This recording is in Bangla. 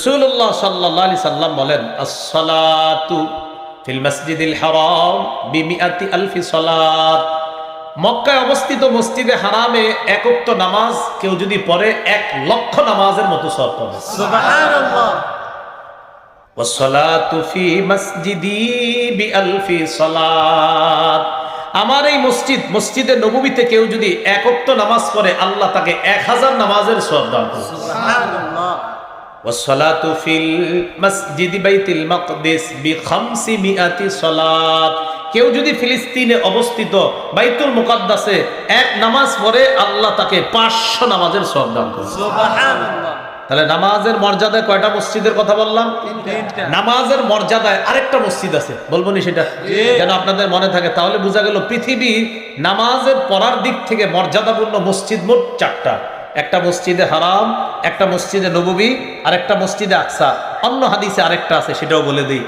রাসূলুল্লাহ সাল্লাল্লাহু আলাইহি সাল্লাম বলেন, আস-সালাতু ফিল মাসজিদিল হারাম বিমিআতি আলফি সালাত। মক্কায় অবস্থিত মসজিদে হারামে এক ওয়াক্ত নামাজ কেউ যদি পড়ে 1,00,000 নামাজের মতো সওয়াব পাবে। সুবহানাল্লাহ। ওয়াস-সালাতু ফি মাসজিদি বিআলফি সালাত। আমার এই মসজিদে নববীতে কেউ যদি এক ওয়াক্ত নামাজ পড়ে আল্লাহ তাকে 1000 নামাজের সওয়াব দান করবে। সুবহানাল্লাহ। ওয়াস-সালাতু ফিল মাসজিদি বাইতুল মাকদিস বি500 সালাত। কেউ যদি ফিলিস্তিনে অবস্থিত বাইতুল মুকাদ্দাসে এক নামাজ পড়ে আল্লাহ তাকে 500 নামাজের সওয়াব দান করবে। সুবহানাল্লাহ। তাহলে নামাজের মর্যাদায় কয়টা মসজিদের কথা বললাম? তিনটা। নামাজের মর্যাদায় আরেকটা মসজিদ আছে, বলবো নি সেটা যেন আপনাদের মনে থাকে। তাহলে বোঝা গেল পৃথিবীর নামাজের পড়ার দিক থেকে মর্যাদাপূর্ণ মসজিদ মোট 4টা। একটা মসজিদে হারাম, একটা মসজিদে নববী, আর একটা মসজিদে আকসা। অন্য হাদিসে আরেকটা আছে, সেটাও বলে দিই।